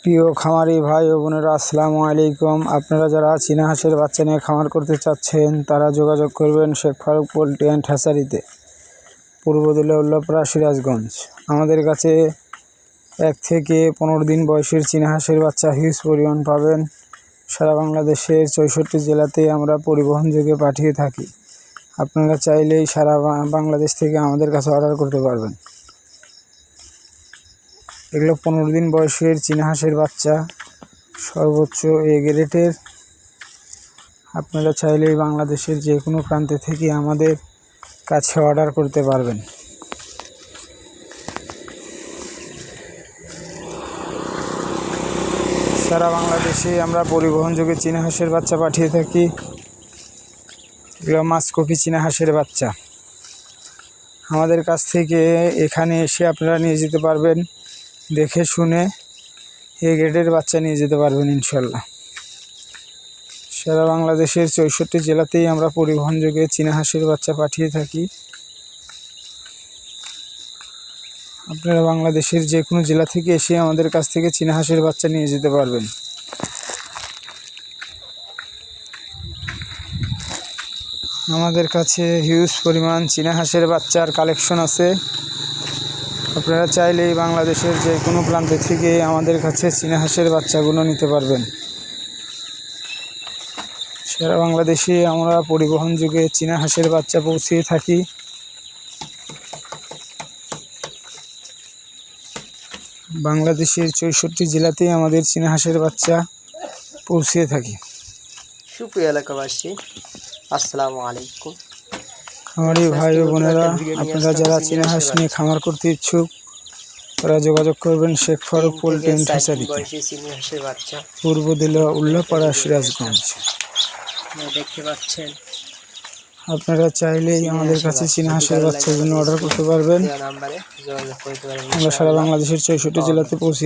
প্রিয় খামারি ভাই ও বোনেরা, আসসালামু আলাইকুম। আপনারা যারা চীনা হাঁসের বাচ্চা নিয়ে খামার করতে চাচ্ছেন তারা যোগাযোগ করবেন শেখ ফারুক পোল্ট্রি অ্যান্ড হ্যাচারিতে, পূর্ব দিলে উল্লাপাড়া, সিরাজগঞ্জ। আমাদের কাছে 1 থেকে 15 দিন বয়সের চীনা হাঁসের বাচ্চা হিউজ পরিমাণ পাবেন। সারা বাংলাদেশের 64 জেলাতে আমরা পরিবহন যোগে পাঠিয়ে থাকি। আপনারা চাইলেই সারা বাংলাদেশ থেকে আমাদের কাছে অর্ডার করতে পারবেন। এগুলো 15 দিন বয়সের চীনা হাঁসের বাচ্চা, সর্বোচ্চ এ গ্রেডের। আপনারা চাইলেই বাংলাদেশের যে কোনো প্রান্তে থেকে আমাদের কাছে অর্ডার করতে পারবেন। সারা বাংলাদেশে আমরা পরিবহন যোগে চীনা হাঁসের বাচ্চা পাঠিয়ে থাকি। এগুলো মাসকপি চীনা হাঁসের বাচ্চা। আমাদের কাছ থেকে এখানে এসে আপনারা নিয়ে যেতে পারবেন, দেখে শুনে এ গ্রেডের বাচ্চা নিয়ে যেতে পারবেন ইনশাল্লাহ। সারা বাংলাদেশের 64 জেলাতেই আমরা পরিবহন যোগে চীনা হাঁসের বাচ্চা পাঠিয়ে থাকি। আপনারা বাংলাদেশের যে কোনো জেলা থেকে এসে আমাদের কাছ থেকে চীনা হাঁসের বাচ্চা নিয়ে যেতে পারবেন। আমাদের কাছে হিউজ পরিমাণ চীনা হাঁসের বাচ্চার কালেকশন আছে। আপনারা চাইলেই বাংলাদেশের যে কোনো প্রান্ত থেকে আমাদের কাছে চীনা হাঁসের বাচ্চাগুলো নিতে পারবেন। সারা বাংলাদেশে আমরা পরিবহন যোগে চীনা হাঁসের বাচ্চা পৌঁছিয়ে থাকি। বাংলাদেশের 64 জেলাতেই আমাদের চীনা হাঁসের বাচ্চা পৌঁছিয়ে থাকি। সুপ্রিয় এলাকাবাসী, আসসালামু আলাইকুম। খামারি ভাই ও বোনেরা, আপনারা যারা চীনা হাঁস নিয়ে খামার করতে ইচ্ছুক তারা যোগাযোগ করবেন শেখ ফারুক পোল্ট্রি অ্যান্ড হ্যাচারিতে, পূর্ব দিলে উল্লাপাড়া, সিরাজগঞ্জ। দেখতে পাচ্ছেন, আপনারা চাইলেই আমাদের কাছে চীনা হাঁসের বাচ্চার জন্য অর্ডার করতে পারবেন। আমরা সারা বাংলাদেশের 64 জেলাতে পৌঁছে